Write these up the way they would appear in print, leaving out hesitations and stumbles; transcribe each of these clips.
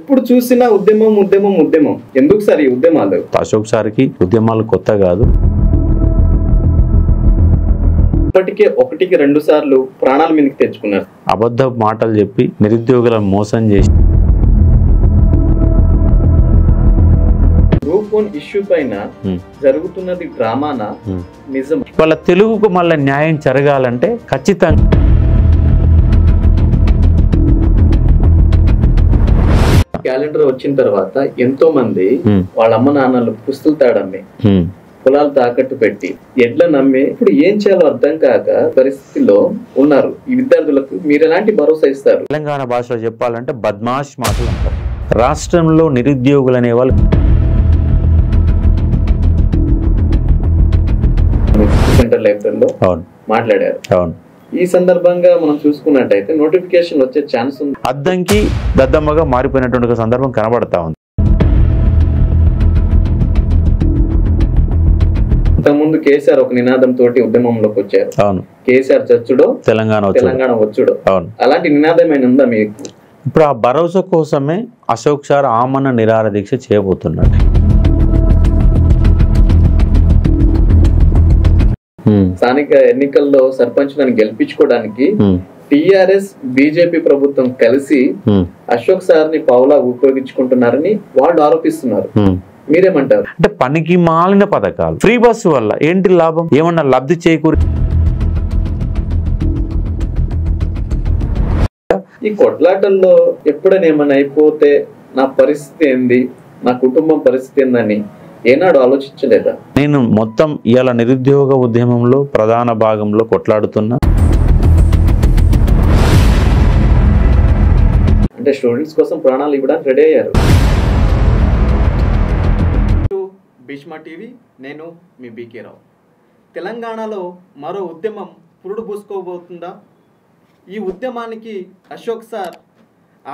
ఎప్పుడు చూసినా ఉద్యమం ఉద్యమం ఉద్యమం. ఎందుకు సార్ ఈ ఉద్యమాలు? అశోక్ సార్కి ఉద్యమాలు కొత్త కాదు. ఇప్పటికే 1కి 2 సార్లు ప్రాణాల మీదకి తెచ్చుకున్నారు. అబద్ధ మాటలు చెప్పి నిరుద్యోగులను మోసం చేసి గ్రూప్ 1 ఇష్యూ పైన జరుగుతున్నది డ్రామానా నిజం? వాళ్ళ తెలుగుకు మళ్ళీ న్యాయం జరగాలంటే ఖచ్చితంగా క్యాలెండర్ వచ్చిన తర్వాత ఎంతో మంది వాళ్ళ అమ్మ నాన్నలు పుస్తులు తాడమ్మి పొలాలు తాకట్టు పెట్టి ఎడ్ల నమ్మి ఇప్పుడు ఏం చేయాలో అర్థం కాక పరిస్థితిలో ఉన్నారు. ఈ విద్యార్థులకు మీరు ఎలాంటి భరోసా ఇస్తారు? తెలంగాణ భాషలో చెప్పాలంటే బద్మాష్ మాటలు అంటారు. రాష్ట్రంలో నిరుద్యోగులు అనే వాళ్ళు సెంటర్ లైబ్రరీలో మాట్లాడారు. అవును. ఈ సందర్భంగా మనం చూసుకున్నట్టయితే నోటిఫికేషన్ వచ్చే ఛాన్స్ ఉంది. అద్దంకి దద్దమ్మగా మారిపోయినటువంటి సందర్భం కనబడతా ఉంది. ఇంతకుముందు కేసీఆర్ ఒక నినాదం తోటి ఉద్యమంలోకి వచ్చారు. అవును. కేసీఆర్ చచ్చుడో తెలంగాణ వచ్చుడో. అవును. అలాంటి నినాదమైన ఉందా మీకు? ఇప్పుడు ఆ భరోసా కోసమే అశోక్ సార్ ఆమరణ నిరాహార దీక్ష చేయబోతున్నాడు. స్థానిక ఎన్నికల్లో సర్పంచ్లను గెలిపించుకోవడానికి టిఆర్ఎస్ బీజేపీ ప్రభుత్వం కలిసి అశోక్ సార్ ని పావులా ఉపయోగించుకుంటున్నారని వాళ్ళు ఆరోపిస్తున్నారు. మీరేమంటారు? అంటే పనికి మాలిన పథకాలు, ఫ్రీ బస్సు వల్ల ఏంటి లాభం? ఏమన్నా లబ్ధి చేకూరి ఈ కొట్లాటల్లో ఎప్పుడైనా ఏమైనా అయిపోతే నా పరిస్థితి ఏంది, నా కుటుంబం పరిస్థితి ఏందని ఏనాడు ఆలోచించలేదా? నేను మొత్తం ఇవాళ నిరుద్యోగ ఉద్యమంలో ప్రధాన భాగంలో కొట్లాడుతున్నా. అంటే స్టూడెంట్స్ కోసం ప్రాణాలు ఇవ్వడానికి రెడీ అయ్యారు. భీష్మ టీవీ, నేను మీ బీకే రావు. తెలంగాణలో మరో ఉద్యమం పురుడు పూసుకోబోతుందా? ఈ ఉద్యమానికి అశోక్ సార్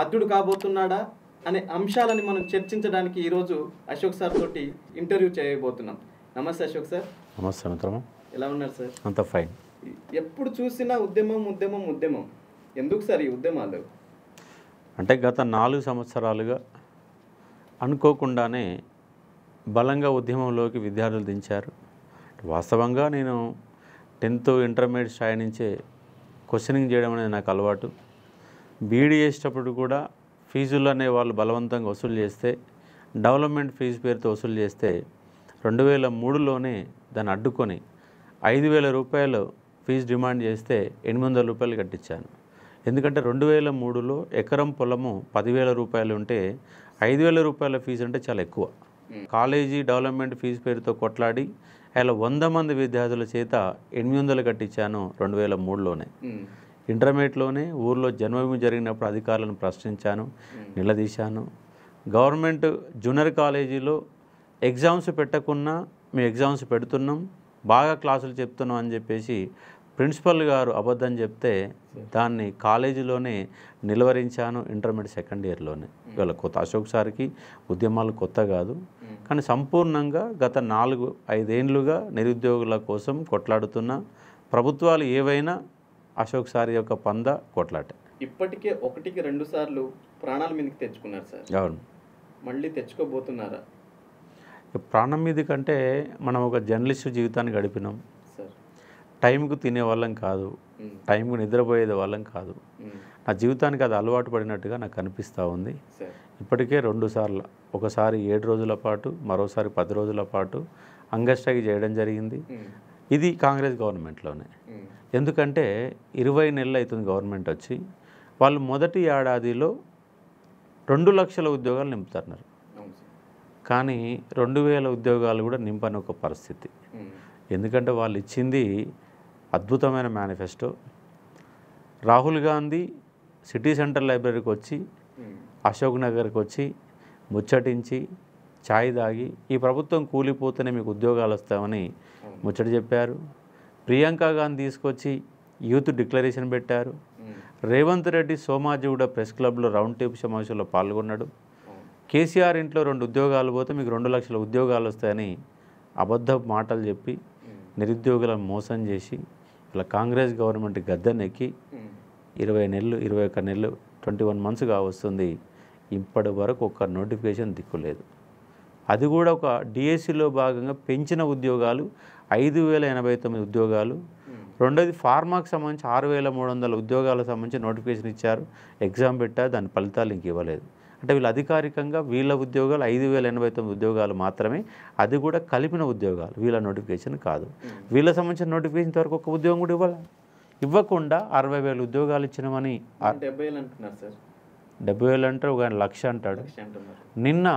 ఆద్యుడు కాబోతున్నాడా అనే అంశాలని మనం చర్చించడానికి ఈరోజు అశోక్ సార్ తోటి ఇంటర్వ్యూ చేయబోతున్నాం. నమస్తే అశోక్ సార్. నమస్తే మిత్రమా. ఎలా ఉన్నారు సార్? అంత ఫైన్. ఎప్పుడు చూసినా ఉద్యమం ఉద్యమం ఉద్యమం. ఎందుకు సార్ ఈ ఉద్యమాలు? అంటే గత 4 సంవత్సరాలుగా అనుకోకుండానే బలంగా ఉద్యమంలోకి విద్యార్థులు దించారు. వాస్తవంగా నేను 10th ఇంటర్మీడియట్ స్థాయి నుంచే క్వశ్చనింగ్ చేయడం అనేది నాకు అలవాటు. బీఈడీ చేసేటప్పుడు కూడా ఫీజులు అనే వాళ్ళు బలవంతంగా వసూలు చేస్తే, డెవలప్మెంట్ ఫీజు పేరుతో వసూలు చేస్తే 2003లోనే దాన్ని అడ్డుకొని 5,000 రూపాయలు ఫీజు డిమాండ్ చేస్తే 800 రూపాయలు కట్టించాను. ఎందుకంటే 2003లో ఎకరం పొలము 10,000 రూపాయలు ఉంటే 5,000 రూపాయల ఫీజు అంటే చాలా ఎక్కువ. కాలేజీ డెవలప్మెంట్ ఫీజు పేరుతో కొట్లాడి అలా 100 మంది విద్యార్థుల చేత 800 కట్టించాను 2003లోనే. ఇంటర్మీడియట్లోనే ఊర్లో జన్మభూమి జరిగినప్పుడు అధికారులను ప్రశ్నించాను, నిలదీశాను. గవర్నమెంట్ జూనియర్ కాలేజీలో ఎగ్జామ్స్ పెట్టకున్నా మేము ఎగ్జామ్స్ పెడుతున్నాం, బాగా క్లాసులు చెప్తున్నాం అని చెప్పేసి ప్రిన్సిపల్ గారు అబద్ధం చెప్తే దాన్ని కాలేజీలోనే నిలువరించాను ఇంటర్మీడియట్ సెకండ్ ఇయర్లోనే. ఇవాళ కొత్త అశోక్ సార్కి ఉద్యమాలు కొత్త కాదు, కానీ సంపూర్ణంగా గత 4-5 ఏళ్ళుగా నిరుద్యోగుల కోసం కొట్లాడుతున్న ప్రభుత్వాలు ఏవైనా అశోక్ సార్ యొక్క పంద కొట్లాటే. ఇప్పటికే 1కి 2 సార్లు ప్రాణాల మీదకి తెచ్చుకున్నారు సార్. అవును. మళ్ళీ తెచ్చుకోబోతున్నారా? ప్రాణం మీద కంటే మనం ఒక జర్నలిస్టు జీవితాన్ని గడిపినాం. టైంకు తినే వాళ్ళం కాదు, టైంకు నిద్రపోయేది వాళ్ళం కాదు. నా జీవితానికి అది అలవాటు పడినట్టుగా నాకు అనిపిస్తూ ఉంది. ఇప్పటికే 2 సార్లు, ఒకసారి 7 రోజుల పాటు, మరోసారి 10 రోజుల పాటు అంగస్ట్రైక్ చేయడం జరిగింది. ఇది కాంగ్రెస్ గవర్నమెంట్లోనే. ఎందుకంటే 20 నెలలు అవుతుంది గవర్నమెంట్ వచ్చి. వాళ్ళు మొదటి ఏడాదిలో 2 లక్షల ఉద్యోగాలు నింపుతున్నారు, కానీ 2,000 ఉద్యోగాలు కూడా నింపని ఒక పరిస్థితి. ఎందుకంటే వాళ్ళు ఇచ్చింది అద్భుతమైన manifesto. Rahul Gandhi city centre లైబ్రరీకి వచ్చి, అశోక్ నగర్కి వచ్చి ముచ్చటించి ఛాయ్ తాగి ఈ ప్రభుత్వం కూలిపోతేనే మీకు ఉద్యోగాలు వస్తామని ముచ్చట చెప్పారు. ప్రియాంక గాంధీ తీసుకొచ్చి యూత్ డిక్లరేషన్ పెట్టారు. రేవంత్ రెడ్డి సోమాజిగూడ ప్రెస్ క్లబ్లో రౌండ్ టేబుల్ సమావేశంలో పాల్గొన్నాడు. కేసీఆర్ ఇంట్లో 2 ఉద్యోగాలు పోతే మీకు 2 లక్షల ఉద్యోగాలు వస్తాయని అబద్ధ మాటలు చెప్పి నిరుద్యోగులను మోసం చేసి ఇలా కాంగ్రెస్ గవర్నమెంట్ గద్దెనెక్కి 20 నెలలు 21 నెలలు 21 మంత్స్గా వస్తుంది. ఇప్పటి వరకు ఒక్క నోటిఫికేషన్ దిక్కులేదు. అది కూడా ఒక డిఎస్సిలో భాగంగా పెంచిన ఉద్యోగాలు 5,089 ఉద్యోగాలు. రెండోది ఫార్మాకు సంబంధించి 6,300 ఉద్యోగాలకు సంబంధించి నోటిఫికేషన్ ఇచ్చారు, ఎగ్జామ్ పెట్టారు, దాని ఫలితాలు ఇంక ఇవ్వలేదు. అంటే వీళ్ళు అధికారికంగా వీళ్ళ ఉద్యోగాలు 5,089 ఉద్యోగాలు మాత్రమే, అది కూడా కలిపిన ఉద్యోగాలు, వీళ్ళ నోటిఫికేషన్ కాదు. వీళ్ళకి సంబంధించిన నోటిఫికేషన్ వరకు ఒక ఉద్యోగం కూడా ఇవ్వకుండా 60,000 ఉద్యోగాలు ఇచ్చినామని 70,000 అంటున్నారు సార్. 70,000 అంటే ఒక 1,00,000 అంటాడు. నిన్న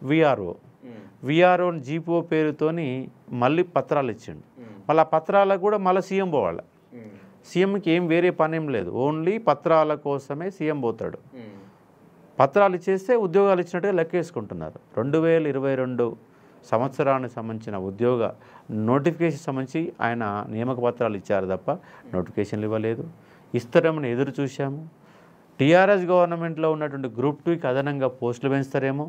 విఆర్ఓ జీపీఓ పేరుతోని మళ్ళీ పత్రాలు ఇచ్చిండు. మళ్ళీ ఆ పత్రాలకు కూడా మళ్ళీ సీఎం పోవాలి. సీఎంకి ఏం వేరే పని ఏం లేదు, ఓన్లీ పత్రాల కోసమే సీఎం పోతాడు. పత్రాలు ఇచ్చేస్తే ఉద్యోగాలు ఇచ్చినట్టుగా లెక్కేసుకుంటున్నారు. 2022 సంవత్సరానికి సంబంధించిన ఉద్యోగ నోటిఫికేషన్ సంబంధించి ఆయన నియామక పత్రాలు ఇచ్చారు తప్ప నోటిఫికేషన్లు ఇవ్వలేదు. ఇస్తారేమని ఎదురు చూశాము. టీఆర్ఎస్ గవర్నమెంట్లో ఉన్నటువంటి గ్రూప్ 2కి అదనంగా పోస్టులు పెంచుతారేమో,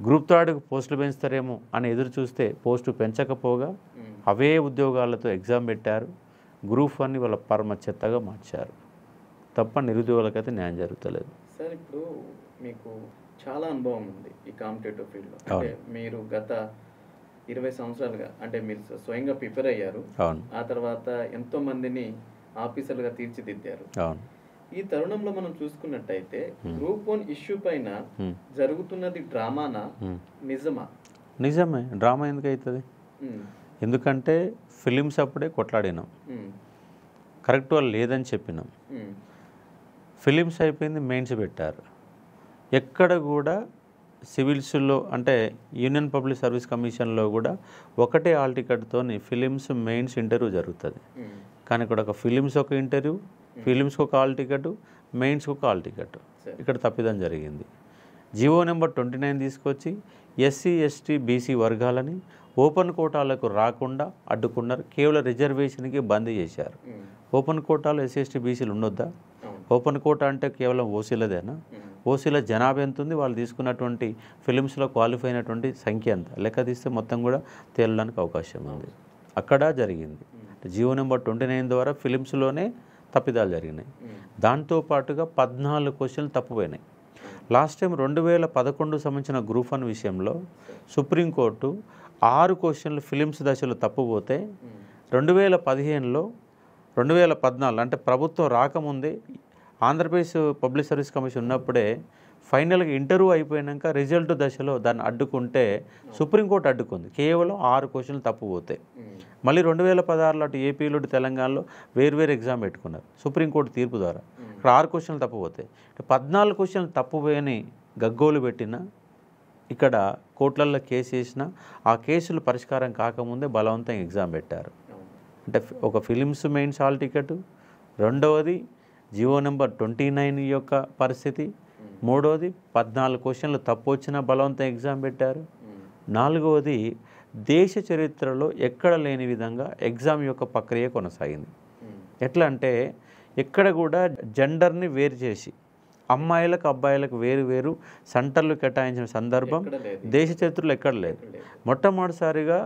గ్రూప్ 3కి పోస్టులు పెంచుతారేమో అని ఎదురు చూస్తే పోస్టు పెంచకపోగా అవే ఉద్యోగాలతో ఎగ్జామ్ పెట్టారు. గ్రూప్ 1ని వాళ్ళ పరమ చెత్తగా మార్చారు తప్ప నిరుద్యోగులకైతే న్యాయం జరుగుతలేదు. సార్ ఇప్పుడు మీకు చాలా అనుభవం ఉంది ఈ కాంపిటేటివ్ ఫీల్డ్లో. అంటే మీరు గత 20 సంవత్సరాలుగా అంటే మీరు స్వయంగా ప్రిపేర్ అయ్యారు. ఆ తర్వాత ఎంతో మందిని ఆఫీసర్లుగా తీర్చిదిద్దారు. ఈ తరుణంలో మనం చూసుకున్నట్టయితే గ్రూప్ 1 ఇష్యూ పైన జరుగుతున్నది డ్రామానా నిజమా? నిజమే. డ్రామా ఎందుకు అవుతుంది? ఎందుకంటే ఫిలిమ్స్ అప్పుడే కొట్లాడినాం, కరెక్ట్ వాళ్ళు లేదని చెప్పినాం. ఫిలిమ్స్ అయిపోయింది, మెయిన్స్ పెట్టారు. ఎక్కడ కూడా సివిల్స్లో అంటే యూనియన్ పబ్లిక్ సర్వీస్ కమిషన్లో కూడా ఒకటే హాల్ టికెట్తోని ఫిలిమ్స్ మెయిన్స్ ఇంటర్వ్యూ జరుగుతుంది. కానీ ఇక్కడ ఒక ఫిలిమ్స్ ఒక ఇంటర్వ్యూ, ఫిలిమ్స్కి ఒక హాల్ టికెట్, మెయిన్స్కి ఒక హాల్ టికెట్. ఇక్కడ తప్పిదం జరిగింది. జీవో నెంబర్ 29 తీసుకొచ్చి ఎస్సీ ఎస్టీ బీసీ వర్గాలని ఓపెన్ కోటాలకు రాకుండా అడ్డుకున్నారు. కేవలం రిజర్వేషన్కి బంద్ చేశారు. ఓపెన్ కోటాలో ఎస్సీ ఎస్టీ బీసీలు ఉండొద్దా? ఓపెన్ కోటా అంటే కేవలం ఓసీలదేనా? ఓసీల జనాభా ఎంత ఉంది, వాళ్ళు తీసుకున్నటువంటి ఫిలిమ్స్లో క్వాలిఫై అయినటువంటి సంఖ్య ఎంత లెక్క తీస్తే మొత్తం కూడా తేలడానికి అవకాశం ఉంది. అక్కడ జరిగింది. జీవో నెంబర్ 29 ద్వారా ఫిలిమ్స్లోనే తప్పిదాలు జరిగినాయి. దాంతోపాటుగా 14 క్వశ్చన్లు తప్పుపోయినాయి. లాస్ట్ టైం 2011 సంబంధించిన గ్రూప్ 1 విషయంలో సుప్రీంకోర్టు 6 క్వశ్చన్లు ఫిలిమ్స్ దశలో తప్పుపోతే 2015లో 2014 అంటే ప్రభుత్వం రాకముందే ఆంధ్రప్రదేశ్ పబ్లిక్ సర్వీస్ కమిషన్ ఉన్నప్పుడే ఫైనల్గా ఇంటర్వ్యూ అయిపోయాక రిజల్ట్ దశలో దాన్ని అడ్డుకుంటే సుప్రీంకోర్టు అడ్డుకుంది. కేవలం 6 క్వశ్చన్లు తప్పుపోతాయి. మళ్ళీ 2016లో అటు ఏపీలో తెలంగాణలో వేర్వేరు ఎగ్జామ్ పెట్టుకున్నారు సుప్రీంకోర్టు తీర్పు ద్వారా. ఇక్కడ 6 క్వశ్చన్లు తప్పుపోతాయి. 14 క్వశ్చన్లు తప్పుపోయని గగ్గోలు పెట్టిన ఇక్కడ కోర్టులలో కేసు వేసిన ఆ కేసులు పరిష్కారం కాకముందే బలవంతంగా ఎగ్జామ్ పెట్టారు. అంటే ఒక ఫిలిమ్స్ మెయిన్స్ హాల్ టికెట్, రెండవది జీవో నెంబర్ 29 యొక్క పరిస్థితి, మూడవది 14 క్వశ్చన్లు తప్పు వచ్చినా బలవంతం ఎగ్జామ్ పెట్టారు, నాలుగవది దేశ చరిత్రలో ఎక్కడ లేని విధంగా ఎగ్జామ్ యొక్క ప్రక్రియ కొనసాగింది. ఎట్లా అంటే ఎక్కడ కూడా జెండర్ని వేరు చేసి అమ్మాయిలకు అబ్బాయిలకు వేరు వేరు సెంటర్లు కేటాయించిన సందర్భం దేశ చరిత్రలో ఎక్కడ లేదు. మొట్టమొదటిసారిగా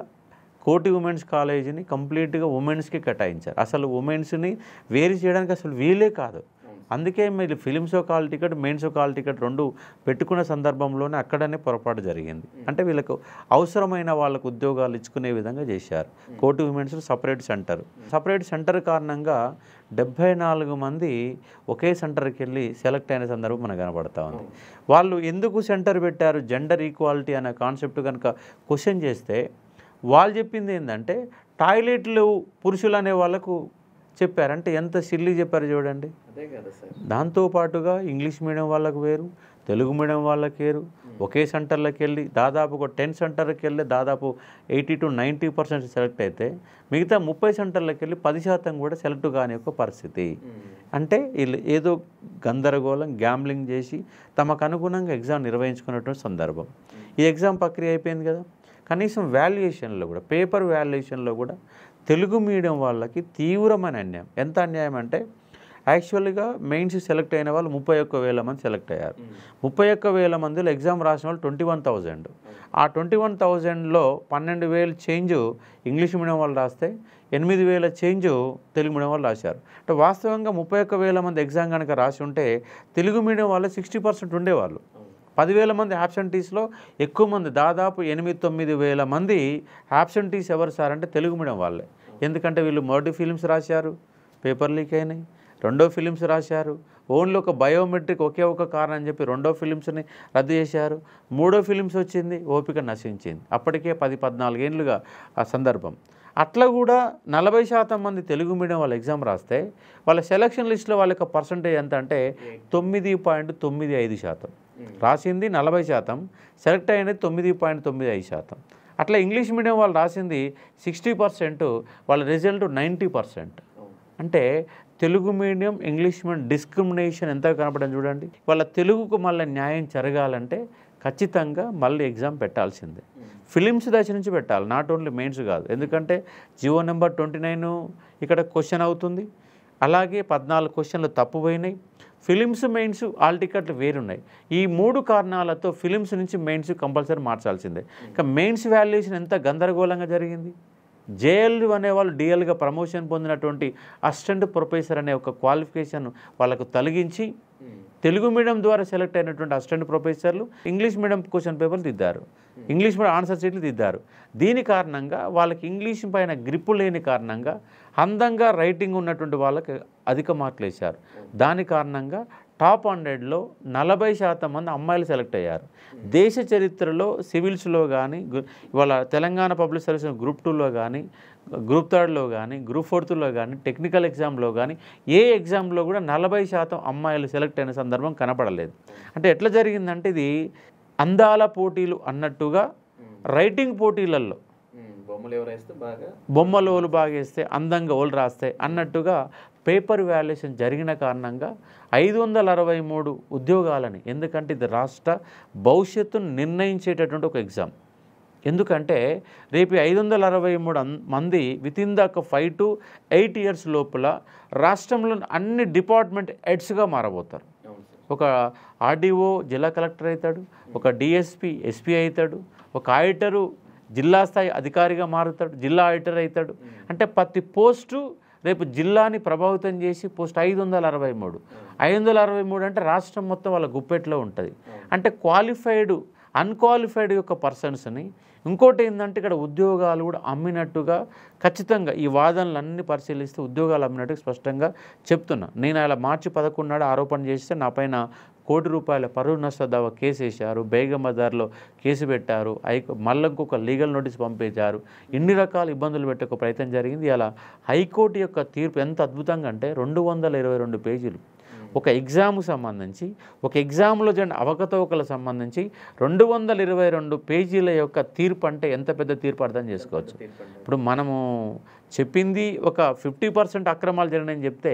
కోటి ఉమెన్స్ కాలేజీని కంప్లీట్గా ఉమెన్స్కి కేటాయించారు. అసలు ఉమెన్స్ని వేరు చేయడానికి అసలు వీలే కాదు. అందుకే మీరు ఫిలిమ్స్ ఒక హాల్ టికెట్, మెయిన్స్ ఒక హాల్ టికెట్ రెండు పెట్టుకున్న సందర్భంలోనే అక్కడనే పొరపాటు జరిగింది. అంటే వీళ్ళకు అవసరమైన వాళ్ళకు ఉద్యోగాలు ఇచ్చుకునే విధంగా చేశారు. కోటి ఉమెన్స్ సపరేట్ సెంటర్ కారణంగా 74 మంది ఒకే సెంటర్కి వెళ్ళి సెలెక్ట్ అయిన సందర్భం మనకు కనబడతా ఉంది. వాళ్ళు ఎందుకు సెంటర్ పెట్టారు, జెండర్ ఈక్వాలిటీ అనే కాన్సెప్ట్ కనుక క్వశ్చన్ చేస్తే వాళ్ళు చెప్పింది ఏంటంటే టాయిలెట్లు పురుషులు అనే వాళ్ళకు చెప్పారంటే ఎంత సిల్లీ చెప్పారు చూడండి. దాంతోపాటుగా ఇంగ్లీష్ మీడియం వాళ్ళకు వేరు, తెలుగు మీడియం వాళ్ళకి వేరు, ఒకే సెంటర్లకు వెళ్ళి దాదాపు ఒక 10 సెంటర్కి వెళ్ళి దాదాపు 80 to 90% సెలెక్ట్ అయితే మిగతా 30 సెంటర్లకు వెళ్ళి 10% కూడా సెలెక్ట్ కాని ఒక పరిస్థితి. అంటే వీళ్ళు ఏదో గందరగోళం గ్యాంబ్లింగ్ చేసి తమకు అనుగుణంగా ఎగ్జామ్ నిర్వహించుకున్నటువంటి సందర్భం. ఈ ఎగ్జామ్ ప్రక్రియ అయిపోయింది కదా, కనీసం వాల్యుయేషన్లో కూడా పేపర్ వాల్యుయేషన్లో కూడా తెలుగు మీడియం వాళ్ళకి తీవ్రమైన అన్యాయం. ఎంత అన్యాయం అంటే యాక్చువల్గా మెయిన్స్ సెలెక్ట్ అయిన వాళ్ళు 31,000 మంది సెలెక్ట్ అయ్యారు. 31,000 మందిలో ఎగ్జామ్ రాసిన వాళ్ళు 21,000. ఆ 21,000లో 12,000 చేంజ్ ఇంగ్లీష్ మీడియం వాళ్ళు రాస్తే 8,000 చేంజ్ తెలుగు మీడియం వాళ్ళు రాశారు. అంటే వాస్తవంగా 31,000 మంది ఎగ్జామ్ కనుక రాసి ఉంటే తెలుగు మీడియం వాళ్ళు 60% ఉండేవాళ్ళు. 10,000 మంది యాబ్సెంటీస్లో ఎక్కువ మంది, దాదాపు 8,000-9,000 మంది యాబ్సెంటీస్ ఎవరు సార్ అంటే తెలుగు మీడియం వాళ్ళే. ఎందుకంటే వీళ్ళు మొదటి ఫిలిమ్స్ రాశారు, పేపర్ లీక్ అయినాయి. రెండో ఫిలిమ్స్ రాశారు, ఓన్లీ ఒక బయోమెట్రిక్ ఒకే ఒక కారణం అని చెప్పి రెండో ఫిలిమ్స్ని రద్దు చేశారు. మూడో ఫిలిమ్స్ వచ్చింది, ఓపిక నశించింది. అప్పటికే 10-14 ఏళ్ళుగా ఆ సందర్భం. అట్లా కూడా 40% మంది తెలుగు మీడియం వాళ్ళ ఎగ్జామ్ రాస్తే వాళ్ళ సెలక్షన్ లిస్ట్లో వాళ్ళ యొక్క పర్సంటేజ్ ఎంత అంటే 9.95%. రాసింది 40%, సెలెక్ట్ అయినది 9.95%. అట్లా ఇంగ్లీష్ మీడియం వాళ్ళు రాసింది 60%, వాళ్ళ రిజల్ట్ 90%. అంటే Telugu medium English medium discrimination ఎంత కనపడని చూడండి. వాళ్ళ తెలుగుకు మళ్ళీ న్యాయం జరగాలంటే ఖచ్చితంగా మళ్ళీ ఎగ్జామ్ పెట్టాల్సిందే. ఫిలిమ్స్ దశ నుంచి పెట్టాలి, నాట్ ఓన్లీ మెయిన్స్ కాదు. ఎందుకంటే జియో నెంబర్ 29 ఇక్కడ క్వశ్చన్ అవుతుంది. అలాగే 14 క్వశ్చన్లు తప్పు పోయినాయి. ఫిలిమ్స్ మెయిన్స్ ఆల్ టికెట్లు వేరున్నాయి. ఈ 3 కారణాలతో ఫిలిమ్స్ నుంచి మెయిన్స్ కంపల్సరీ మార్చాల్సిందే. ఇంకా మెయిన్స్ వాల్యుయేషన్ ఎంత గందరగోళంగా జరిగింది. జేఎల్ అనేవాళ్ళు డిఎల్గా ప్రమోషన్ పొందినటువంటి అసిస్టెంట్ ప్రొఫెసర్ అనే ఒక క్వాలిఫికేషన్ వాళ్ళకు తొలగించి తెలుగు మీడియం ద్వారా సెలెక్ట్ అయినటువంటి అసిస్టెంట్ ప్రొఫెసర్లు ఇంగ్లీష్ మీడియం క్వశ్చన్ పేపర్లు దిద్దారు, ఇంగ్లీష్ మీడియం ఆన్సర్ షీట్లు దిద్దారు. దీని కారణంగా వాళ్ళకి ఇంగ్లీష్ పైన గ్రిప్పు లేని కారణంగా అందంగా రైటింగ్ ఉన్నటువంటి వాళ్ళకి అధిక మార్కులు వేశారు. దాని కారణంగా టాప్ 100లో 40% మంది అమ్మాయిలు సెలెక్ట్ అయ్యారు. దేశ చరిత్రలో సివిల్స్లో కానీ, ఇవాళ తెలంగాణ పబ్లిక్ సర్వీస్ గ్రూప్ 2లో కానీ, గ్రూప్ 3లో కానీ, గ్రూప్ 4లో కానీ, టెక్నికల్ ఎగ్జామ్లో కానీ ఏ ఎగ్జామ్లో కూడా 40% అమ్మాయిలు సెలెక్ట్ అయిన సందర్భం కనపడలేదు. అంటే ఎట్లా జరిగిందంటే ఇది అందాల పోటీలు అన్నట్టుగా రైటింగ్ పోటీలలో బొమ్మలు ఓలు బాగా వేస్తే అందంగా ఓలు రాస్తే అన్నట్టుగా పేపర్ వాల్యుయేషన్ జరిగిన కారణంగా 563 ఉద్యోగాలని, ఎందుకంటే ఇది రాష్ట్ర భవిష్యత్తును నిర్ణయించేటటువంటి ఒక ఎగ్జామ్. ఎందుకంటే రేపు 563 మంది వితిన్ ద 5 to 8 years లోపల రాష్ట్రంలో అన్ని డిపార్ట్మెంట్ హెడ్స్గా మారబోతారు. ఒక ఆర్డీఓ జిల్లా కలెక్టర్ అవుతాడు, ఒక డిఎస్పీ ఎస్పీ అవుతాడు, ఒక ఆడిటరు జిల్లా స్థాయి అధికారిగా మారుతాడు, జిల్లా ఆడిటర్ అవుతాడు. అంటే ప్రతి పోస్టు రేపు జిల్లాని ప్రభావితం చేసి పోస్ట్ 563 అంటే రాష్ట్రం మొత్తం వాళ్ళ గుప్పెట్లో ఉంటుంది. అంటే క్వాలిఫైడ్ అన్క్వాలిఫైడ్ యొక్క పర్సన్స్ని, ఇంకోటి ఏంటంటే ఇక్కడ ఉద్యోగాలు కూడా అమ్మినట్టుగా ఖచ్చితంగా ఈ వాదనలన్నీ పరిశీలిస్తే ఉద్యోగాలు అమ్మినట్టుగా స్పష్టంగా చెప్తున్నా. నేను అలా మార్చి 11 నాడు ఆరోపణ చేస్తే నా పైన ₹1 కోటి పరువు నష్ట దావా కేసు వేశారు, బేగం బజార్లో కేసు పెట్టారు, మళ్ళీ ఇంకొక లీగల్ నోటీస్ పంపించారు. ఇన్ని రకాల ఇబ్బందులు పెట్టే ఒక ప్రయత్నం జరిగింది. అలా హైకోర్టు యొక్క తీర్పు ఎంత అద్భుతంగా అంటే 222 పేజీలు ఒక ఎగ్జామ్కు సంబంధించి, ఒక ఎగ్జామ్లో జరిగిన అవకతవకలకు సంబంధించి 222 పేజీల యొక్క తీర్పు అంటే ఎంత పెద్ద తీర్పు అర్థం చేసుకోవచ్చు. ఇప్పుడు మనము చెప్పింది ఒక 50% అక్రమాలు జరిగినాయని చెప్తే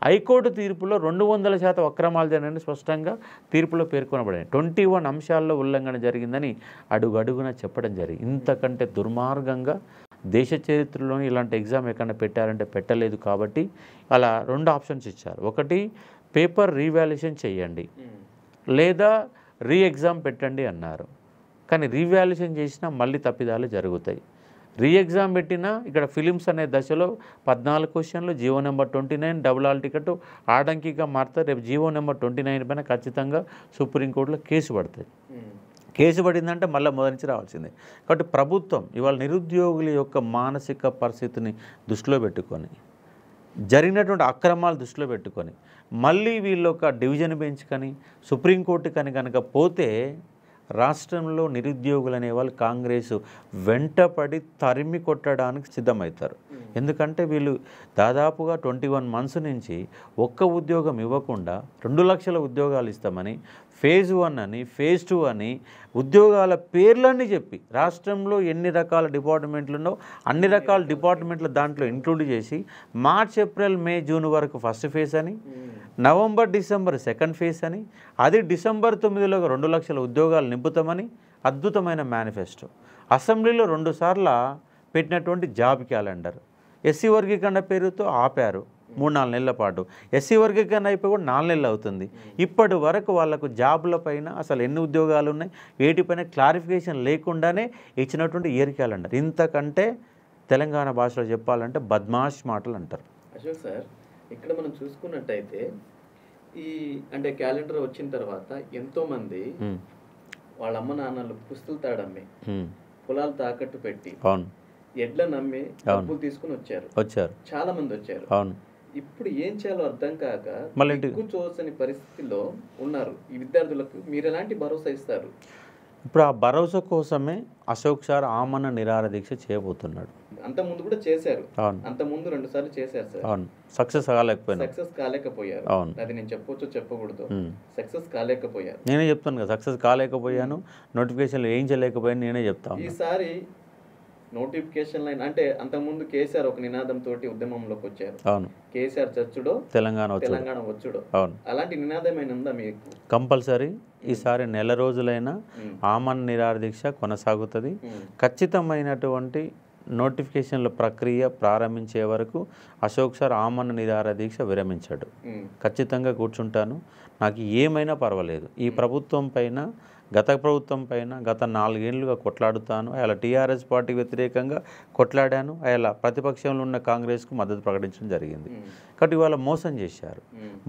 హైకోర్టు తీర్పులో 200% అక్రమాలు జరిగినాయని స్పష్టంగా తీర్పులో పేర్కొనబడింది. 21 అంశాల్లో ఉల్లంఘన జరిగిందని అడుగడుగున చెప్పడం జరిగింది. ఇంతకంటే దుర్మార్గంగా దేశ చరిత్రలోని ఇలాంటి ఎగ్జామ్ ఎక్కడైనా పెట్టారంటే పెట్టలేదు. కాబట్టి అలా 2 ఆప్షన్స్ ఇచ్చారు. ఒకటి పేపర్ రీవాల్యుయేషన్ చేయండి, లేదా రీ ఎగ్జామ్ పెట్టండి అన్నారు. కానీ రీవాల్యుయేషన్ చేసినా మళ్ళీ తప్పిదాలు జరుగుతాయి. రీ ఎగ్జామ్ పెట్టినా ఇక్కడ ఫిలిమ్స్ అనే దశలో 14 క్వశ్చన్లు, Jio number 29 double all ticket ఆడంకిగా మారుతారు. రేపు జియో నెంబర్ 29 పైన ఖచ్చితంగా సుప్రీంకోర్టులో కేసు పడుతుంది. కేసు పడిందంటే మళ్ళీ మొదటి నుంచి రావాల్సిందే. కాబట్టి ప్రభుత్వం ఇవాళ నిరుద్యోగుల యొక్క మానసిక పరిస్థితిని దృష్టిలో పెట్టుకొని, జరిగినటువంటి అక్రమాలు దృష్టిలో పెట్టుకొని మళ్ళీ వీళ్ళు ఒక డివిజన్ బెంచ్ కానీ సుప్రీంకోర్టు కానీ కనుక పోతే రాష్ట్రంలో నిరుద్యోగులు అనేవాళ్ళు కాంగ్రెస్ వెంటపడి తరిమి కొట్టడానికి సిద్ధమవుతారు. ఎందుకంటే వీళ్ళు దాదాపుగా 21 months నుంచి ఒక్క ఉద్యోగం ఇవ్వకుండా 2 లక్షల ఉద్యోగాలు ఇస్తామని ఫేజ్ 1 అని ఫేజ్ 2 అని ఉద్యోగాల పేర్లన్నీ చెప్పి రాష్ట్రంలో ఎన్ని రకాల డిపార్ట్మెంట్లు ఉన్నో అన్ని రకాల డిపార్ట్మెంట్లు దాంట్లో ఇంక్లూడ్ చేసి మార్చ్ ఏప్రిల్ మే జూన్ వరకు ఫస్ట్ ఫేజ్ అని, నవంబర్ డిసెంబర్ సెకండ్ ఫేజ్ అని, అది డిసెంబర్ 9లో 2 లక్షల ఉద్యోగాలు నింపుతామని అద్భుతమైన మేనిఫెస్టో. అసెంబ్లీలో 2 సార్లు పెట్టినటువంటి జాబ్ క్యాలెండర్ ఎస్సీ వర్గీకరణ పేరుతో ఆపారు. 3-4 నెలల పాటు. ఎస్సీ వర్గీకరణ అయిపోయి కూడా 4 నెలలు అవుతుంది. ఇప్పటి వరకు వాళ్ళకు జాబుల పైన అసలు ఎన్ని ఉద్యోగాలు ఉన్నాయి వేటిపైన క్లారిఫికేషన్ లేకుండానే ఇచ్చినటువంటి ఇయర్ క్యాలెండర్. ఇంతకంటే తెలంగాణ భాషలో చెప్పాలంటే బద్మాష్ మాటలు అంటారు. అశోక్ సార్, ఇక్కడ మనం చూసుకున్నట్టయితే ఈ అంటే క్యాలెండర్ వచ్చిన తర్వాత ఎంతోమంది వాళ్ళ అమ్మ నాన్నలు పుస్తులు తాడమ్మి పొలాలు తాకట్టు పెట్టి ఎడ్ల నమ్మి డబ్బులు తీసుకుని వచ్చారు. చాలా మంది వచ్చారు. ఇప్పుడు ఏం చేయాలో అర్థం కాక చూసని పరిస్థితిలో ఉన్నారు ఈ విద్యార్థులకు. మీరు ఎలాంటి భరోసా ఇస్తారు? ఇప్పుడు ఆ భరోసా కోసమే అశోక్ సార్ ఆమరణ నిరాహార దీక్ష చేయబోతున్నాడు. అంత ముందు కూడా చేశారు. అంత ముందు 2 సార్లు చేశారు సార్. అవును, సక్సెస్ కాలేకపోయారు. అవును, అది నేను చెప్పొచ్చు చెప్పకూడదు. సక్సెస్ కాలేకపోయారు. నేనే చెప్తాను కదా, సక్సెస్ కాలేకపోయాను, నోటిఫికేషన్లు ఏం చేయలేకపోయాను, నేనే చెప్తాను. ఈసారి నోటిఫికేషన్ లైన్ అంటే అంతకుముందు కేసీఆర్ ఒక నినాదం తోటి ఉద్యమంలోకి వచ్చారు. అవును, కేసీఆర్ చచ్చుడో తెలంగాణ వచ్చుడో. అవును, అలాంటి నినాదమైన ఉందా మీకు? కంపల్సరీ ఈసారి నెల రోజులైనా ఆమరణ నిరాహార దీక్ష కొనసాగుతుంది. ఖచ్చితమైనటువంటి నోటిఫికేషన్ల ప్రక్రియ ప్రారంభించే వరకు అశోక్ సార్ ఆమరణ నిరాహార దీక్ష విరమించాడు. ఖచ్చితంగా కూర్చుంటాను, నాకు ఏమైనా పర్వాలేదు. ఈ ప్రభుత్వం పైన, గత ప్రభుత్వం పైన గత 4 ఏళ్లుగా కొట్లాడుతాను. అలా టీఆర్ఎస్ పార్టీ వ్యతిరేకంగా కొట్లాడాను. అలా ప్రతిపక్షంలో ఉన్న కాంగ్రెస్కు మద్దతు ప్రకటించడం జరిగింది. కాబట్టి ఇవాళ మోసం చేశారు.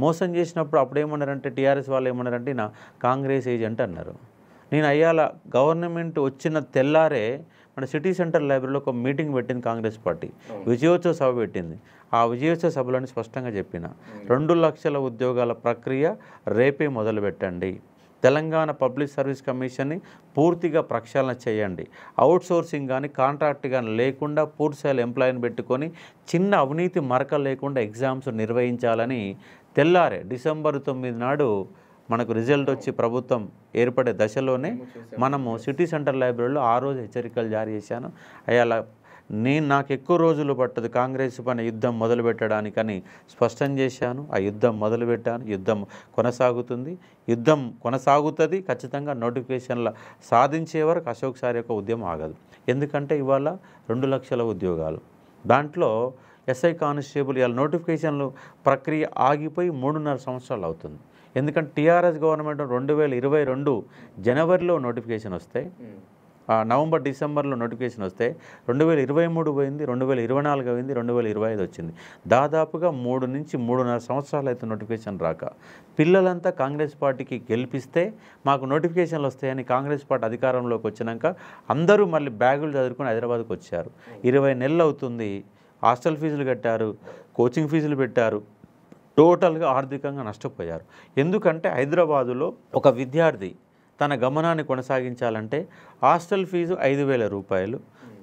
మోసం చేసినప్పుడు అప్పుడు ఏమన్నారంటే, టీఆర్ఎస్ వాళ్ళు ఏమన్నారంటే నా కాంగ్రెస్ ఏజెంట్ అన్నారు. నేను అయ్యాల గవర్నమెంట్ వచ్చిన తెల్లారే మన సిటీ సెంటర్ లైబ్రరీలో ఒక మీటింగ్ పెట్టింది కాంగ్రెస్ పార్టీ, విజయోత్సవ సభ పెట్టింది. ఆ విజయోత్సవ సభలోని స్పష్టంగా చెప్పిన 2 లక్షల ఉద్యోగాల ప్రక్రియ రేపే మొదలు పెట్టండి. తెలంగాణ పబ్లిక్ సర్వీస్ కమిషన్ని పూర్తిగా ప్రక్షాళన చేయండి. అవుట్సోర్సింగ్ కానీ కాంట్రాక్ట్ కానీ లేకుండా పూర్తిస్థాయిలో ఎంప్లాయీని పెట్టుకొని చిన్న అవినీతి మరక లేకుండా ఎగ్జామ్స్ నిర్వహించాలని తెల్లారే డిసెంబర్ 9 నాడు మనకు రిజల్ట్ వచ్చి ప్రభుత్వం ఏర్పడే దశలోనే మనము సిటీ సెంటర్ లైబ్రరీలో ఆ రోజు హెచ్చరికలు జారీ చేశాను. అలా నాకు ఎక్కువ రోజులు పట్టదు కాంగ్రెస్ పైన యుద్ధం మొదలు పెట్టడానికని స్పష్టం చేశాను. ఆ యుద్ధం మొదలుపెట్టాను. యుద్ధం కొనసాగుతుంది. ఖచ్చితంగా నోటిఫికేషన్ల సాధించే వరకు అశోక్ సార్ యొక్క ఉద్యమం ఆగదు. ఎందుకంటే ఇవాళ 2 లక్షల ఉద్యోగాలు, దాంట్లో ఎస్ఐ కానిస్టేబుల్ ఇవాళ నోటిఫికేషన్లు ప్రక్రియ ఆగిపోయి 3.5 సంవత్సరాలు అవుతుంది. ఎందుకంటే టీఆర్ఎస్ గవర్నమెంట్ 2022 జనవరిలో నోటిఫికేషన్ వస్తే, నవంబర్ డిసెంబర్లో నోటిఫికేషన్ వస్తే 2023 పోయింది, 2024 అయింది, 2025 వచ్చింది. దాదాపుగా 3 నుంచి 3.5 సంవత్సరాలు అయితే నోటిఫికేషన్ రాక పిల్లలంతా కాంగ్రెస్ పార్టీకి గెలిపిస్తే మాకు నోటిఫికేషన్లు వస్తాయని కాంగ్రెస్ పార్టీ అధికారంలోకి వచ్చినాక అందరూ మళ్ళీ బ్యాగులు చదువుకొని హైదరాబాద్కి వచ్చారు. 20 నెలలు అవుతుంది. హాస్టల్ ఫీజులు కట్టారు, కోచింగ్ ఫీజులు పెట్టారు, టోటల్గా ఆర్థికంగా నష్టపోయారు. ఎందుకంటే హైదరాబాదులో ఒక విద్యార్థి తన గమనాన్ని కొనసాగించాలంటే హాస్టల్ ఫీజు 5,000 రూపాయలు,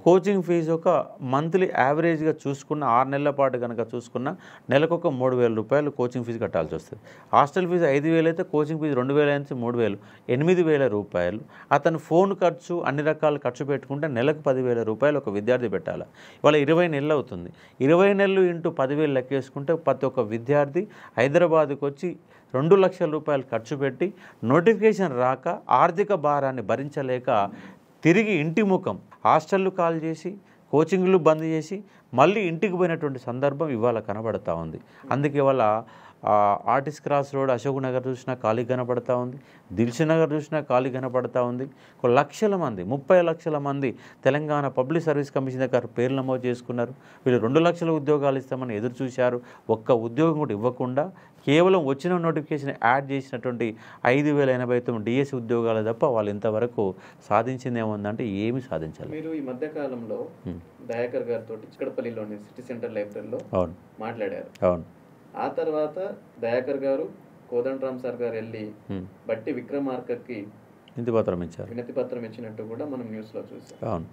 కోచింగ్ ఫీజు ఒక మంత్లీ యావరేజ్గా చూసుకున్న 6 నెలల పాటు కనుక చూసుకున్న నెలకు 3,000 రూపాయలు కోచింగ్ ఫీజు కట్టాల్సి వస్తుంది. హాస్టల్ ఫీజు 5,000 అయితే కోచింగ్ ఫీజు 2,000 నుంచి 3,000, 8,000 రూపాయలు. అతను ఫోన్ ఖర్చు అన్ని రకాల ఖర్చు పెట్టుకుంటే నెలకు 10,000 రూపాయలు ఒక విద్యార్థి పెట్టాలి. ఇవాళ 20 నెలలు అవుతుంది. 20 నెలలు ఇంటూ 10,000 లెక్కేసుకుంటే ప్రతి ఒక్క విద్యార్థి హైదరాబాద్కు వచ్చి 2 లక్షల రూపాయలు ఖర్చు పెట్టి నోటిఫికేషన్ రాక ఆర్థిక భారాన్ని భరించలేక తిరిగి ఇంటి ముఖం హాస్టళ్ళు కాల్ చేసి కోచింగ్లు బంద్ చేసి మళ్ళీ ఇంటికి పోయినటువంటి సందర్భం ఇవాళ కనబడతా ఉంది. అందుకే ఇవాళ artist cross road Ashok Nagar చూసినా ఖాళీ కనపడతా ఉంది, దిల్షుక్ నగర్ చూసినా ఖాళీ కనపడతా ఉంది. 1 లక్షల మంది 30 లక్షల మంది తెలంగాణ పబ్లిక్ సర్వీస్ కమిషన్ దగ్గర పేర్లు నమోదు చేసుకున్నారు. వీళ్ళు 2 లక్షల ఉద్యోగాలు ఇస్తామని ఎదురు చూశారు. ఒక్క ఉద్యోగం కూడా ఇవ్వకుండా కేవలం వచ్చిన నోటిఫికేషన్ యాడ్ చేసినటువంటి 5,089 డిఎస్సి ఉద్యోగాలు తప్ప వాళ్ళు ఇంతవరకు సాధించింది ఏముందంటే ఏమీ సాధించాలి. మీరు ఈ మధ్యకాలంలో దయాకర్ గారితో చిక్కడపల్లిలోని సిటీ సెంటర్ లైబ్రరీలో మాట్లాడారు. అవును. ఆ తర్వాత దయాకర్ గారు కోదండరామ్ సార్ గారు వెళ్ళి బట్టి విక్రమార్కకి వినతి పత్రం ఇచ్చినట్టు కూడా మనం న్యూస్లో చూసాం. అవును.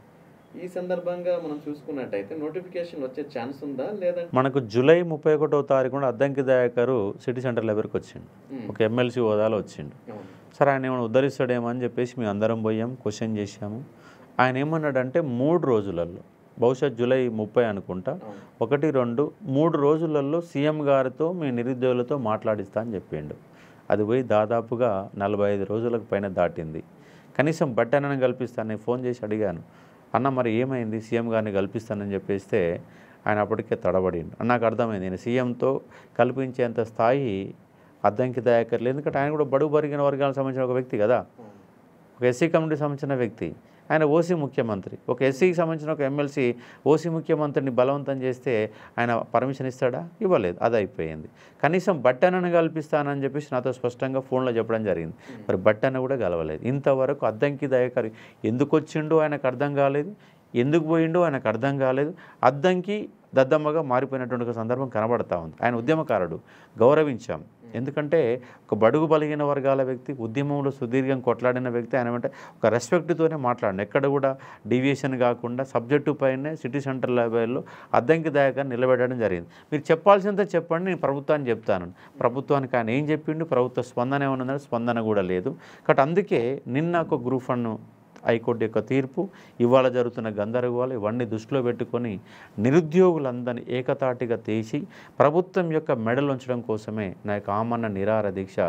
ఈ సందర్భంగా మనం చూసుకున్నట్టయితే నోటిఫికేషన్ వచ్చే ఛాన్స్ ఉందా లేదంటే? మనకు జూలై 31వ తారీఖున అద్దంకి దయాకర్ సిటీ సెంటర్ లైబ్రరీకి వచ్చిండు. ఒక ఎమ్మెల్సీ హోదాలో వచ్చిండు. సరే ఆయన ఏమైనా ఉద్ధరిస్తాడేమో అని చెప్పేసి మేము అందరం పోయాం, క్వశ్చన్ చేశాము. ఆయన ఏమన్నాడంటే 3 రోజులలో, బహుశా జూలై 30 అనుకుంటా, 1, 2, 3 రోజులలో సీఎం గారితో మీ నిరుద్యోగులతో మాట్లాడిస్తా అని చెప్పిండు. అది పోయి దాదాపుగా 45 రోజులకు పైన దాటింది. కనీసం బట్టనని కల్పిస్తానని ఫోన్ చేసి అడిగాను, అన్న మరి ఏమైంది, సీఎం గారిని కల్పిస్తానని చెప్పేస్తే ఆయన అప్పటికే తడబడిండు. నాకు అర్థమైంది నేను సీఎంతో కల్పించేంత స్థాయి అద్దంకి దయాకర్ లేదు. ఎందుకంటే ఆయన కూడా బడుగు బరిగిన వర్గాలకు సంబంధించిన ఒక వ్యక్తి కదా, ఒక ఎస్సీ కమ్యూనిటీకి సంబంధించిన వ్యక్తి. ఆయన ఓసీ ముఖ్యమంత్రి. ఒక ఎస్సీకి సంబంధించిన ఒక ఎమ్మెల్సీ ఓసీ ముఖ్యమంత్రిని బలవంతం చేస్తే ఆయన పర్మిషన్ ఇస్తాడా? ఇవ్వలేదు. అది అయిపోయింది. కనీసం బట్టనను కల్పిస్తానని చెప్పేసి నాతో స్పష్టంగా ఫోన్లో చెప్పడం జరిగింది. మరి బట్టన కూడా కలవలేదు. ఇంతవరకు అద్దంకి దయాకర్ ఎందుకు వచ్చిండో ఆయనకు అర్థం కాలేదు, ఎందుకు పోయిండో ఆయనకు అర్థం కాలేదు. అద్దంకి దద్దమ్మగా మారిపోయినటువంటి ఒక సందర్భం కనబడతా ఉంది. ఆయన ఉద్యమకారుడు, గౌరవించాం. ఎందుకంటే ఒక బడుగు బలిగిన వర్గాల వ్యక్తి, ఉద్యమంలో సుదీర్ఘం కొట్లాడిన వ్యక్తి. ఆయన అంటే ఒక రెస్పెక్ట్తోనే మాట్లాడిన, ఎక్కడ కూడా డీవియేషన్ కాకుండా సబ్జెక్టు పైనే సిటీ సెంటర్ లెవెల్లో అద్దంకి దయాకర్ నిలబెట్టడం జరిగింది. మీరు చెప్పాల్సిందే చెప్పండి, నేను ప్రభుత్వాన్ని చెప్తాను. ప్రభుత్వానికి ఆయన ఏం చెప్పిండు? ప్రభుత్వ స్పందన ఏమన్నా? స్పందన కూడా లేదు. కాబట్టి అందుకే నిన్న ఒక గ్రూప్ వన్ హైకోర్టు యొక్క తీర్పు, ఇవాళ జరుగుతున్న గందరగోళం, ఇవన్నీ దృష్టిలో పెట్టుకొని నిరుద్యోగులందరినీ ఏకతాటిగా తీసి ప్రభుత్వం యొక్క మెడలు ఉంచడం కోసమే నా యొక్క ఆమరణ నిరాహార దీక్ష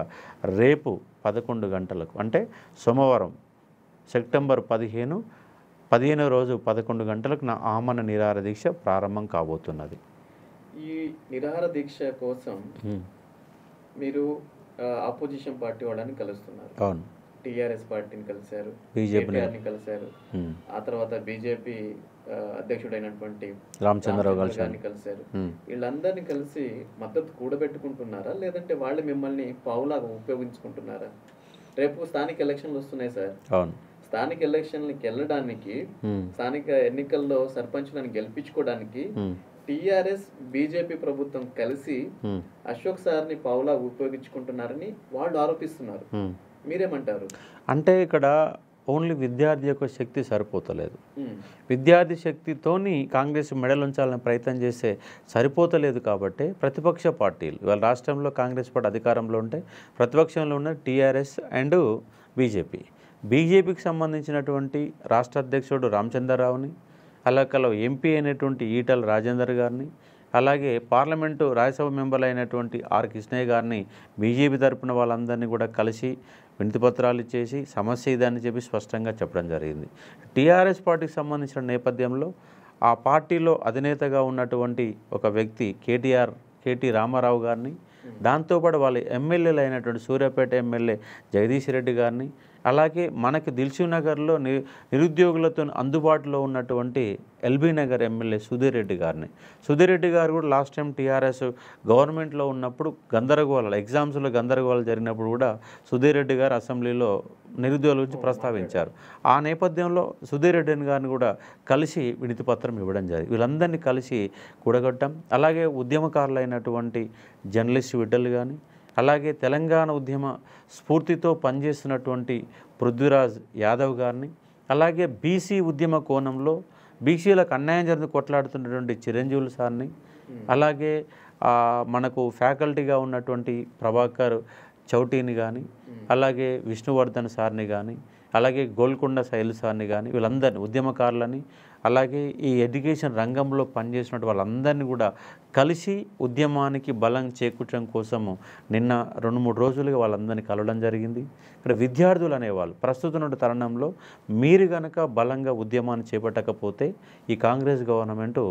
రేపు 11 గంటలకు, అంటే సోమవారం సెప్టెంబర్ 15వ రోజు 11 గంటలకు నా ఆమరణ నిరాహార దీక్ష ప్రారంభం కాబోతున్నది. ఈ నిరాహార దీక్ష కోసం మీరు ఆపోజిషన్ పార్టీ వాళ్ళని కలుస్తున్నారు. అవును. టీఆర్ఎస్ పార్టీని కలిశారు, బీజేపీని కలిశారు, ఆ తర్వాత బీజేపీ అధ్యక్షుడైనటువంటి రామచంద్రరావు గారిని కలిశారు. వీళ్ళందరినీ కలిసి మద్దతు కూడబెట్టుకుంటున్నారా, లేదంటే వాళ్ళు మిమ్మల్ని పావులాగా ఉపయోగించుకుంటున్నారా? రేపు స్థానిక ఎలక్షన్లు వస్తున్నాయి సార్. అవును. స్థానిక ఎలక్షన్లకి వెళ్ళడానికి, స్థానిక ఎన్నికల్లో సర్పంచ్లను గెలిపించుకోవడానికి టీఆర్ఎస్ బీజేపీ ప్రభుత్వం కలిసి అశోక్ సార్ని పావులా ఉపయోగించుకుంటున్నారని వాళ్ళు ఆరోపిస్తున్నారు. మీరేమంటారు? అంటే ఇక్కడ ఓన్లీ విద్యార్థి యొక్క శక్తి సరిపోతలేదు. విద్యార్థి శక్తితోని కాంగ్రెస్ మెడల్ ఉంచాలని ప్రయత్నం చేస్తే సరిపోతలేదు. కాబట్టి ప్రతిపక్ష పార్టీలు, ఇవాళ రాష్ట్రంలో కాంగ్రెస్ పార్టీ అధికారంలో ఉంటే ప్రతిపక్షంలో ఉన్న టీఆర్ఎస్ అండ్ బీజేపీకి సంబంధించినటువంటి రాష్ట్ర అధ్యక్షుడు రామచంద్రరావుని, అలాగే ఎంపీ అయినటువంటి ఈటల రాజేందర్ గారిని, అలాగే పార్లమెంటు రాజ్యసభ మెంబర్లు అయినటువంటి ఆర్ కృష్ణయ్య గారిని, బీజేపీ తరపున వాళ్ళందరినీ కూడా కలిసి వినతిపత్రాలు ఇచ్చేసి సమస్య ఇదని చెప్పి స్పష్టంగా చెప్పడం జరిగింది. టీఆర్ఎస్ పార్టీకి సంబంధించిన నేపథ్యంలో ఆ పార్టీలో అధినేతగా ఉన్నటువంటి ఒక వ్యక్తి కేటీ రామారావు గారిని, దాంతోపాటు వాళ్ళ ఎమ్మెల్యేలు అయినటువంటి సూర్యాపేట ఎమ్మెల్యే జగదీష్ రెడ్డి గారిని, అలాగే మనకి దిల్సుఖ్ నగర్లో నిరుద్యోగులతో అందుబాటులో ఉన్నటువంటి ఎల్బీ నగర్ ఎమ్మెల్యే సుధీర్ రెడ్డి గారిని. సుధీర్ రెడ్డి గారు కూడా లాస్ట్ టైం టీఆర్ఎస్ గవర్నమెంట్లో ఉన్నప్పుడు ఎగ్జామ్స్లో గందరగోళాలు జరిగినప్పుడు కూడా సుధీర్ రెడ్డి గారు అసెంబ్లీలో నిరుద్యోగుల గురించి ప్రస్తావించారు. ఆ నేపథ్యంలో సుధీర్ రెడ్డి గారిని కూడా కలిసి వినతి పత్రం ఇవ్వడం జరిగింది. వీళ్ళందరినీ కలిసి కూడగట్టం. అలాగే ఉద్యమకారులైనటువంటి జర్నలిస్ట్ విడ్డలు కానీ, అలాగే తెలంగాణ ఉద్యమ స్ఫూర్తితో పనిచేస్తున్నటువంటి పృథ్వీరాజ్ యాదవ్ గారిని, అలాగే బీసీ ఉద్యమ కోణంలో బీసీలకు అన్యాయం జరిగి కొట్లాడుతున్నటువంటి చిరంజీవులు సార్ని, అలాగే మనకు ఫ్యాకల్టీగా ఉన్నటువంటి ప్రభాకర్ చౌటీని కానీ, అలాగే విష్ణువర్ధన్ సార్ని కానీ, అలాగే గోల్కొండ శైలు సార్ని కానీ, వీళ్ళందరినీ ఉద్యమకారులని, అలాగే ఈ ఎడ్యుకేషన్ రంగంలో పనిచేసినటువంటి వాళ్ళందరినీ కూడా కలిసి ఉద్యమానికి బలం చేకూర్చడం కోసము నిన్న 2-3 రోజులుగా వాళ్ళందరినీ కలవడం జరిగింది. ఇక్కడ విద్యార్థులు అనేవాళ్ళు ప్రస్తుతం ఉన్న తరుణంలో మీరు కనుక బలంగా ఉద్యమాన్ని చేపట్టకపోతే ఈ కాంగ్రెస్ గవర్నమెంటు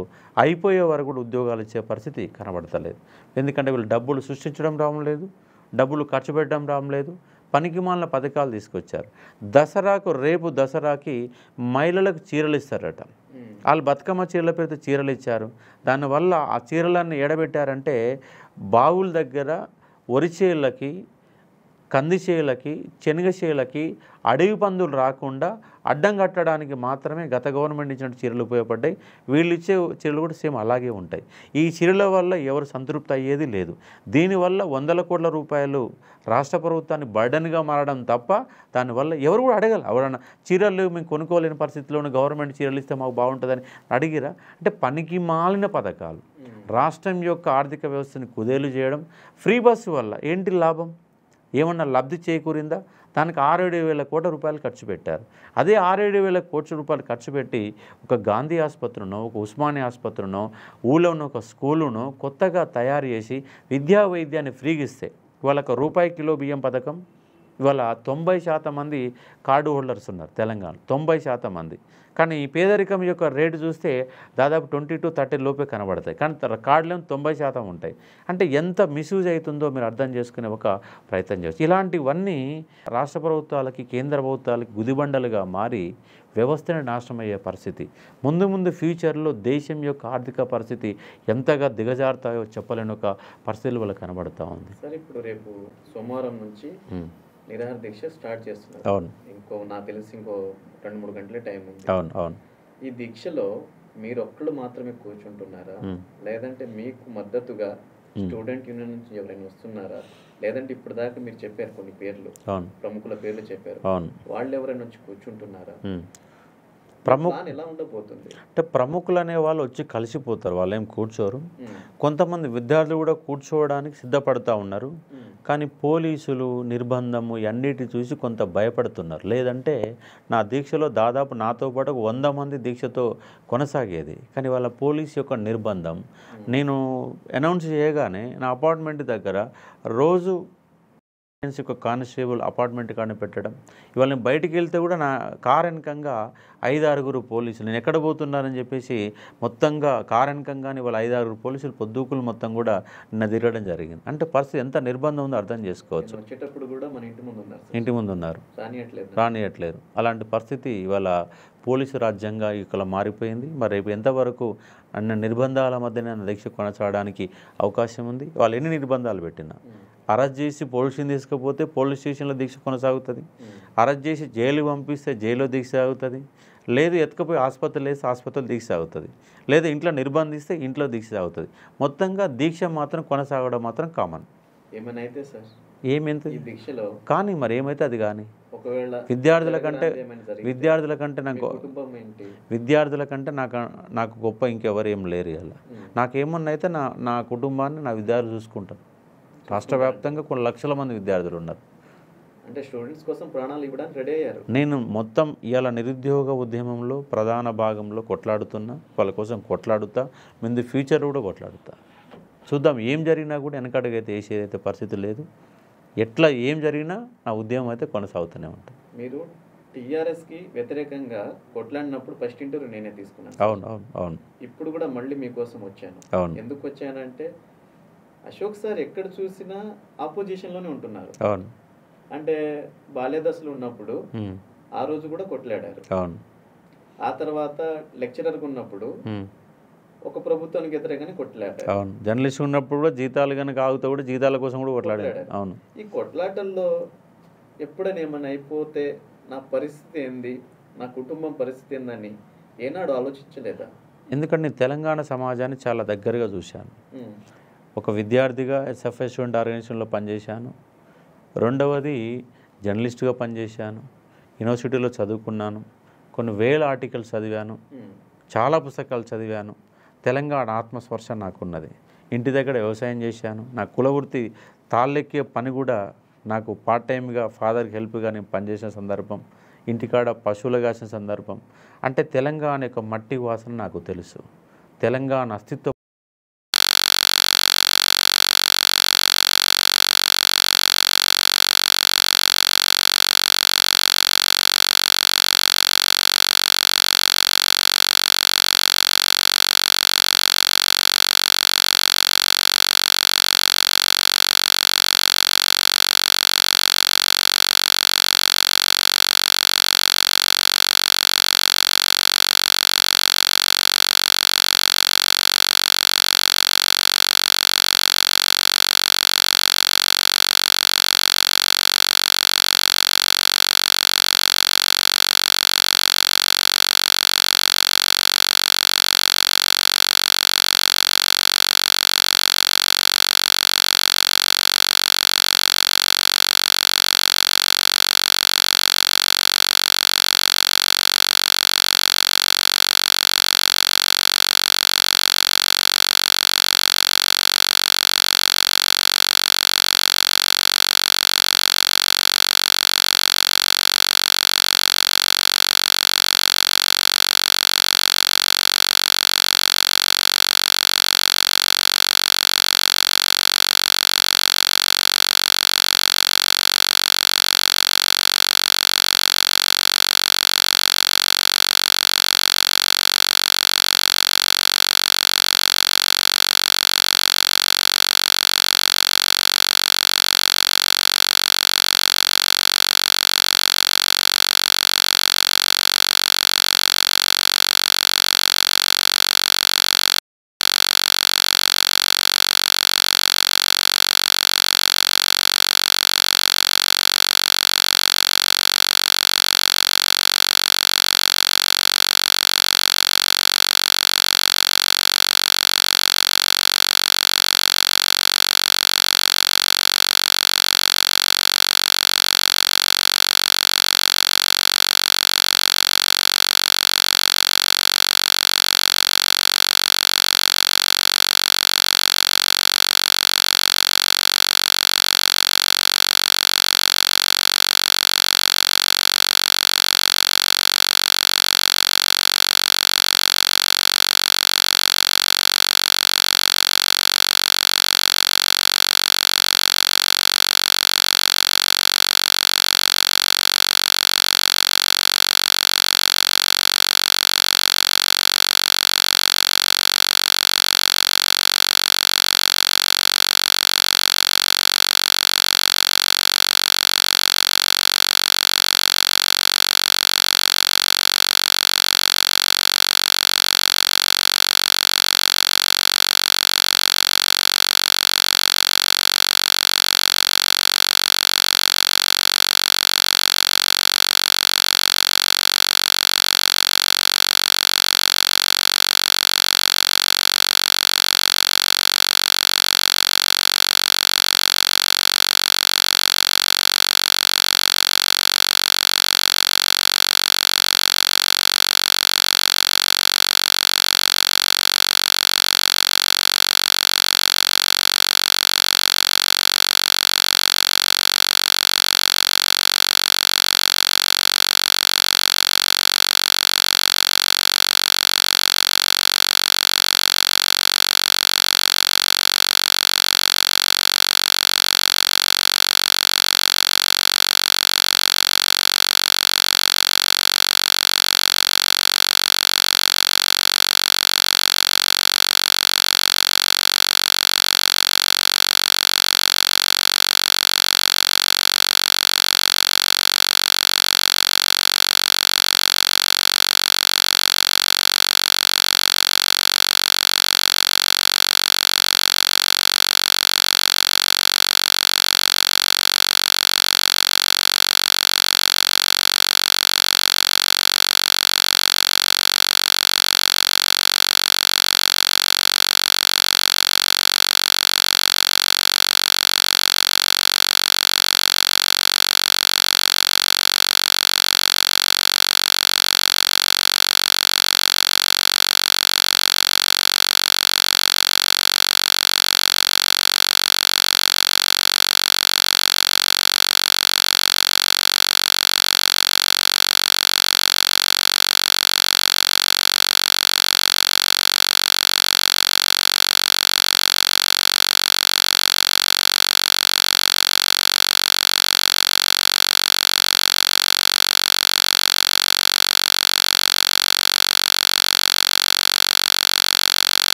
అయిపోయే వరకు కూడా ఉద్యోగాలు ఇచ్చే పరిస్థితి కనబడతలేదు. ఎందుకంటే వీళ్ళు డబ్బులు సృష్టించడం రావడం లేదు, డబ్బులు ఖర్చు పెట్టడం రావడం లేదు, పనికిమాలిన పథకాలు తీసుకొచ్చారు. రేపు దసరాకి మహిళలకు చీరలు ఇస్తారట. వాళ్ళు బతుకమ్మ చీరల పేరుతో చీరలు ఇచ్చారు. దానివల్ల ఆ చీరలన్నీ ఎడబెట్టారంటే బావుల దగ్గర వరి చేలకి, కంది చేలకి, శనగ చేలకి అడవి పందులు రాకుండా అడ్డం కట్టడానికి మాత్రమే గత గవర్నమెంట్ ఇచ్చిన చీరలు ఉపయోగపడ్డాయి. వీళ్ళు ఇచ్చే చీరలు కూడా సేమ్ అలాగే ఉంటాయి. ఈ చీరల వల్ల ఎవరు సంతృప్తి అయ్యేది లేదు. దీనివల్ల 100 కోట్ల రూపాయలు రాష్ట్ర ప్రభుత్వాన్ని బర్డన్గా మారడం తప్ప దానివల్ల ఎవరు కూడా అడగల. ఎవరన్నా చీరలు మేము కొనుక్కోలేని పరిస్థితిలోనే గవర్నమెంట్ చీరలు ఇస్తే మాకు బాగుంటుందని అడిగిరా? అంటే పనికి మాలిన పథకాలు, రాష్ట్రం యొక్క ఆర్థిక వ్యవస్థని కుదేలు చేయడం. ఫ్రీ బస్సు వల్ల ఏంటి లాభం? ఏమన్నా లబ్ధి చేకూరిందా? దానికి 6-7 కోట్ల రూపాయలు ఖర్చు పెట్టారు. అదే 6-7 కోట్ల రూపాయలు ఖర్చు పెట్టి ఒక గాంధీ ఆసుపత్రినో, ఒక ఉస్మానియా ఆసుపత్రినో, ఊళ్ళో ఉన్న ఒక స్కూలునో కొత్తగా తయారు చేసి వైద్యాన్ని ఫ్రీగా ఇస్తే వాళ్ళకు రూపాయి కిలో బియ్యం పథకం, ఇవాళ 90% మంది కార్డు హోల్డర్స్ ఉన్నారు తెలంగాణ, 90% మంది. కానీ ఈ పేదరికం యొక్క రేటు చూస్తే దాదాపు 20 to 30 లోపే కనబడతాయి, కానీ కార్డులేమో 90% ఉంటాయి. అంటే ఎంత మిస్యూజ్ అవుతుందో మీరు అర్థం చేసుకునే ఒక ప్రయత్నం చేయవచ్చు. ఇలాంటివన్నీ రాష్ట్ర ప్రభుత్వాలకి, కేంద్ర ప్రభుత్వాలకి గుదిబండలుగా మారి వ్యవస్థని నాశనం అయ్యే పరిస్థితి. ముందు ముందు ఫ్యూచర్లో దేశం యొక్క ఆర్థిక పరిస్థితి ఎంతగా దిగజారుతాయో చెప్పలేని ఒక పరిస్థితులు వాళ్ళకి కనబడుతూ ఉంది. సరే, ఇప్పుడు రేపు సోమవారం నుంచి నిరాహార దీక్ష స్టార్ట్ చేస్తున్నారు. అవును, నాకు తెలిసి ఇంకో 2-3 గంటలే టైం ఉంది. అవును, అవును. ఈ దీక్షలో మీరు ఒక్కళ్ళు మాత్రమే కూర్చుంటున్నారా, లేదంటే మీకు మద్దతుగా స్టూడెంట్ యూనియన్ నుంచి ఎవరైనా వస్తున్నారా, లేదంటే ఇప్పుడు దాకా మీరు చెప్పారు కొన్ని పేర్లు, ప్రముఖుల పేర్లు చెప్పారు, వాళ్ళు ఎవరైనా వచ్చి కూర్చుంటున్నారా? ఎలా ఉండబోతుంది అంటే ప్రముఖులు అనే వాళ్ళు వచ్చి కలిసిపోతారు, వాళ్ళు ఏం కూర్చోరు. కొంతమంది విద్యార్థులు కూడా కూర్చోవడానికి సిద్ధపడుతూ ఉన్నారు, కానీ పోలీసులు నిర్బంధము అన్నిటి చూసి కొంత భయపడుతున్నారు. లేదంటే నా దీక్షలో దాదాపు నాతో పాటు 100 మంది దీక్షతో కొనసాగేది, కానీ వాళ్ళ పోలీసు యొక్క నిర్బంధం. నేను అనౌన్స్ చేయగానే నా అపార్ట్మెంట్ దగ్గర రోజు ఒక కానిస్టేబుల్ అపార్ట్మెంట్ కానీ పెట్టడం, ఇవాళ నేను బయటికి వెళ్తే కూడా నా కారు వెనకంగా 5-6 పోలీసులు, నేను ఎక్కడ పోతున్నానని చెప్పేసి మొత్తంగా కారు వెనకంగానే వాళ్ళ 5-6 పోలీసులు పొద్దుకులు మొత్తం కూడా నిన్న తిరగడం జరిగింది. అంటే పరిస్థితి ఎంత నిర్బంధం ఉందో అర్థం చేసుకోవచ్చు. వచ్చేటప్పుడు కూడా మన ఇంటి ముందు ఉన్నారు, రానియట్లేదు. అలాంటి పరిస్థితి ఇవాళ పోలీసు రాజ్యంగా ఇక్కడ మారిపోయింది. మరి రేపు ఎంతవరకు అన్న నిర్బంధాల మధ్యన దీక్ష కొనసాగడానికి అవకాశం ఉంది? వాళ్ళు ఎన్ని నిర్బంధాలు పెట్టినా, అరెస్ట్ చేసి పోలీస్ స్టేషన్ తీసుకుపోతే పోలీస్ స్టేషన్లో దీక్ష కొనసాగుతుంది, అరెస్ట్ చేసి జైలు పంపిస్తే జైల్లో దీక్ష సాగుతుంది, లేదు ఎత్తుకపోయి ఆసుపత్రులు వేస్తే ఆసుపత్రులు దీక్ష సాగుతుంది, లేదా ఇంట్లో నిర్బంధిస్తే ఇంట్లో దీక్ష సాగుతుంది. మొత్తంగా దీక్ష మాత్రం కొనసాగడం మాత్రం కామన్. ఏమైతే సార్ ఏమైంది కానీ మరి ఏమైతే అది కానీ విద్యార్థుల కంటే నాకు గొప్ప ఇంకెవరు ఏం లేరు. ఇలా నాకేమన్నా అయితే నా కుటుంబాన్ని నా విద్యార్థులు చూసుకుంటాను. రాష్ట్ర వ్యాప్తంగా కొన్ని లక్షల మంది విద్యార్థులు ఉన్నారు. అంటే స్టూడెంట్స్ కోసం ప్రాణాలు ఇవ్వడానికి రెడీ అయ్యారు. నేను మొత్తం ఇవాళ నిరుద్యోగ ఉద్యమంలో ప్రధాన భాగంలో కొట్లాడుతున్నా, వాళ్ళ కోసం కొట్లాడుతా, ముందు ఫ్యూచర్ కూడా కొట్లాడుతా. చూద్దాం, ఏం జరిగినా కూడా వెనకడుగైతే వేసేదైతే పరిస్థితి లేదు. ఎట్లా ఏం జరిగినా నా ఉద్యమం అయితే కొనసాగుతూనే ఉంటుంది. మీరు టీఆర్ఎస్కి వ్యతిరేకంగా కొట్లాడినప్పుడు ఫస్ట్ ఇంటర్వ్యూ నేనే తీసుకున్నాను. అవును. ఇప్పుడు కూడా మళ్ళీ మీకోసం వచ్చాను. ఎందుకు వచ్చానంటే అశోక్ సార్ ఎక్కడ చూసినా ఆపోజిషన్లోనే ఉంటున్నారు. అవును. అంటే బాల్యదశలో ఉన్నప్పుడు ఆ రోజు కూడా కొట్లాడారు. అవును. ఆ తర్వాత లెక్చరర్గా ఉన్నప్పుడు ఒక ప్రభుత్వానికి వ్యతిరేకంగా కొట్లాడారు. అవును. జర్నలిస్ట్ ఉన్నప్పుడు కూడా జీతాలు కనుక ఆగుతా కూడా జీతాల కోసం కూడా కొట్లాడారు. అవును. ఈ కొట్లాటల్లో ఎప్పుడైనా ఏమైనా అయిపోతే నా పరిస్థితి ఏంది, నా కుటుంబం పరిస్థితి ఏందని ఏనాడు ఆలోచించలేదా? ఎందుకంటే నేను తెలంగాణ సమాజాన్ని చాలా దగ్గరగా చూశాను. ఒక విద్యార్థిగా ఎస్ఎఫ్ఐ స్టూడెంట్ ఆర్గనైజేషన్లో పనిచేశాను. రెండవది జర్నలిస్ట్గా పనిచేశాను. యూనివర్సిటీలో చదువుకున్నాను. కొన్ని వేల ఆర్టికల్స్ చదివాను, చాలా పుస్తకాలు చదివాను. తెలంగాణ ఆత్మస్పర్శ నాకున్నది. ఇంటి దగ్గర వ్యవసాయం చేశాను. నా కులవృత్తి తాళ్ళెక్కే పని కూడా నాకు పార్ట్ టైమ్గా ఫాదర్కి హెల్ప్గా నేను పనిచేసిన సందర్భం, ఇంటికాడ పశువులు కాసిన సందర్భం. అంటే తెలంగాణ యొక్క మట్టి వాసన నాకు తెలుసు. తెలంగాణ అస్తిత్వం